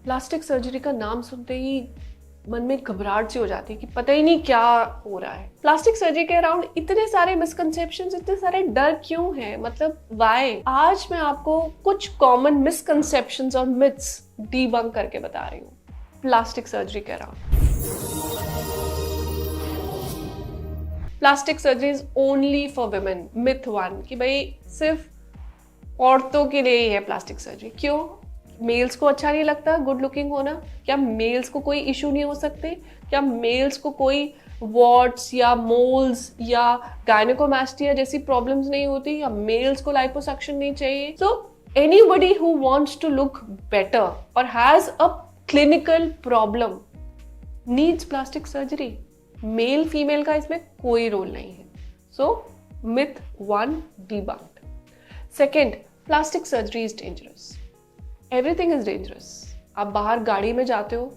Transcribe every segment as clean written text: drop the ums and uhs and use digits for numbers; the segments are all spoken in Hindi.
प्लास्टिक सर्जरी का नाम सुनते ही मन में घबराहट सी हो जाती है कि पता ही नहीं क्या हो रहा है। प्लास्टिक सर्जरी के अराउंड इतने सारे मिसकंसेप्शंस, इतने सारे डर क्यों हैं, मतलब व्हाई? आज मैं आपको कुछ कॉमन मिसकंसेप्शंस और मिथ्स डीबंक करके बता रही हूँ प्लास्टिक सर्जरी के around. Plastic surgery is only for women. Myth 1 कि भाई सिर्फ औरतों के लिए ही है प्लास्टिक सर्जरी। क्यों? मेल्स को अच्छा नहीं लगता गुड लुकिंग होना? क्या मेल्स को कोई इशू नहीं हो सकते? क्या मेल्स को कोई वॉट्स या मोल्स या गायनेकोमास्टिया जैसी प्रॉब्लम्स नहीं होती? या मेल्स को लाइपोसक्शन नहीं चाहिए? So anybody who wants to look better और has a clinical problem needs plastic surgery. Male female का इसमें कोई रोल नहीं है। So myth 1 debunked. Second, plastic surgery is dangerous. Everything is dangerous. आप बाहर गाड़ी में जाते हो,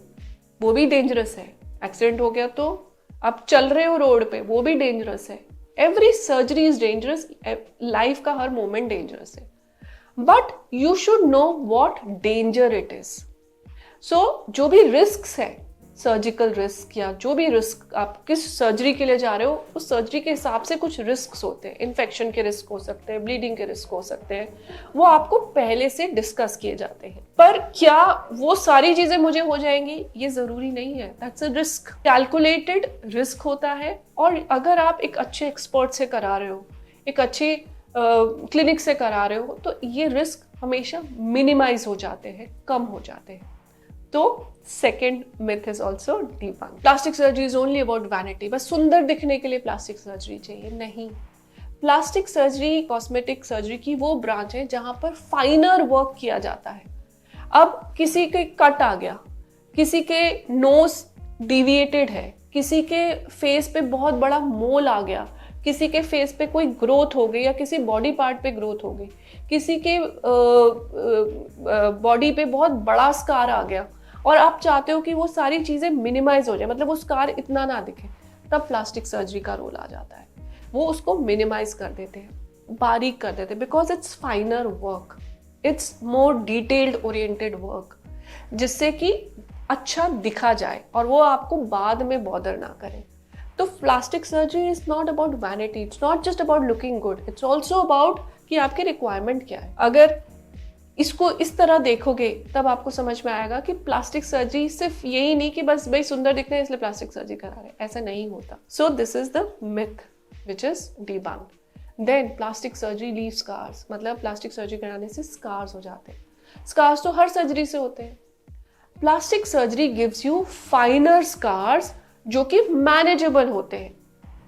वो भी डेंजरस है। एक्सीडेंट हो गया तो आप चल रहे हो रोड पे, वो भी डेंजरस है। Every surgery is dangerous. Life का हर मोमेंट डेंजरस है, but you should know what danger it is. So जो भी रिस्क है, सर्जिकल रिस्क या जो भी रिस्क आप किस सर्जरी के लिए जा रहे हो, उस सर्जरी के हिसाब से कुछ रिस्क होते हैं। इन्फेक्शन के रिस्क हो सकते हैं, ब्लीडिंग के रिस्क हो सकते हैं, वो आपको पहले से डिस्कस किए जाते हैं। पर क्या वो सारी चीजें मुझे हो जाएंगी? ये जरूरी नहीं है। That's a risk. Calculated risk होता है, और अगर आप एक अच्छे एक्सपर्ट से करा रहे हो, एक अच्छे क्लिनिक से करा रहे हो, तो ये रिस्क हमेशा मिनिमाइज हो जाते हैं, कम हो जाते हैं। तो second myth is also debunked. Plastic surgery is only about vanity. बस सुंदर दिखने के लिए प्लास्टिक सर्जरी चाहिए? नहीं। प्लास्टिक सर्जरी कॉस्मेटिक सर्जरी की वो ब्रांच है जहां पर फाइनर वर्क किया जाता है। अब किसी के कट आ गया, किसी के नोज डिविएटेड है, किसी के फेस पे बहुत बड़ा मोल आ गया, किसी के फेस पे कोई ग्रोथ हो गई या किसी बॉडी पार्ट पे ग्रोथ हो गई, किसी के बॉडी पे बहुत बड़ा स्कार आ गया, और आप चाहते हो कि वो सारी चीजें मिनिमाइज हो जाए, मतलब वो स्कार इतना ना दिखे, तब प्लास्टिक सर्जरी का रोल आ जाता है। वो उसको मिनिमाइज कर देते हैं, बारीक कर देते हैं, because it's फाइनर work, it's more detailed oriented work, जिससे कि अच्छा दिखा जाए और वो आपको बाद में बॉदर ना करे। तो plastic surgery is not about vanity, it's not just about looking good, it's also about कि आपके रिक्वायरमेंट क्या है। अगर इसको इस तरह देखोगे तब आपको समझ में आएगा कि प्लास्टिक सर्जरी सिर्फ यही नहीं कि बस भाई सुंदर दिखना है इसलिए प्लास्टिक सर्जरी करा रहे हैं, ऐसा नहीं होता। So this is the myth which is debunked. Then plastic surgery leave scars, मतलब प्लास्टिक सर्जरी कराने से स्कार्स हो जाते हैं। स्कार्स तो हर सर्जरी से होते हैं। Plastic surgery gives you finer scars जो कि मैनेजेबल होते हैं।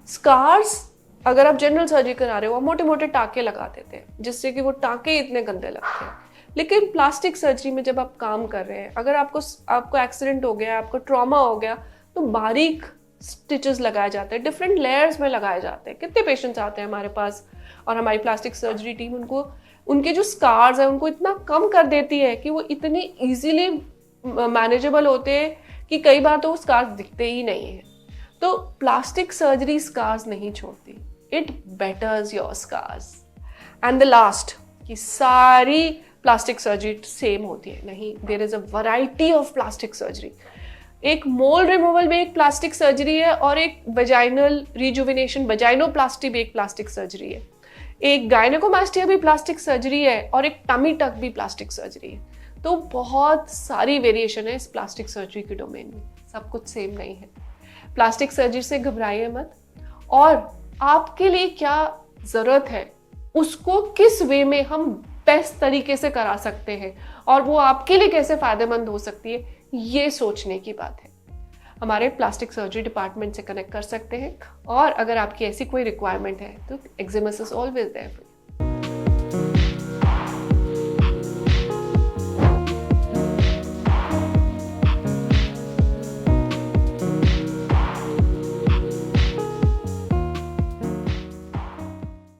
स्कार्स अगर आप जनरल सर्जरी करा रहे हो, मोटे मोटे टाके लगा देते हैं जिससे कि वो टाके इतने गंदे लगते हैं। लेकिन प्लास्टिक सर्जरी में जब आप काम कर रहे हैं, अगर आपको एक्सीडेंट हो गया, आपको ट्रॉमा हो गया, तो बारीक स्टिचेस लगाए जाते हैं, डिफरेंट लेयर्स में लगाए जाते हैं। कितने पेशेंट्स आते हैं हमारे पास, और हमारी प्लास्टिक सर्जरी टीम उनके जो स्कार्स हैं उनको इतना कम कर देती है कि वो इतने ईजिली मैनेजेबल होते हैं कि कई बार तो वो स्कार्स दिखते ही नहीं है। तो प्लास्टिक सर्जरी स्कार्स नहीं छोड़ती, it betters your scars. And the last, कि सारी प्लास्टिक सर्जरी सेम होती है? नहीं, there is a variety of plastic surgery. एक मोल रिमूवल भी एक प्लास्टिक सर्जरी है, और एक वेजाइनल रिजुविनेशन, वेजाइनोप्लास्टी भी एक प्लास्टिक सर्जरी है। एक गायनेकोमास्टिया भी प्लास्टिक सर्जरी है, और एक टमी टक भी प्लास्टिक सर्जरी है। तो बहुत सारी वेरिएशन है इस प्लास्टिक सर्जरी के डोमेन में, सब कुछ सेम नहीं है। प्लास्टिक सर्जरी से घबराइए मत, और आपके लिए क्या जरूरत है उसको किस वे में हम बेस्ट तरीके से करा सकते हैं, और वो आपके लिए कैसे फायदेमंद हो सकती है, ये सोचने की बात है। हमारे प्लास्टिक सर्जरी डिपार्टमेंट से कनेक्ट कर सकते हैं, और अगर आपकी ऐसी कोई रिक्वायरमेंट है तो एक्जिमस इज ऑलवेज देयर।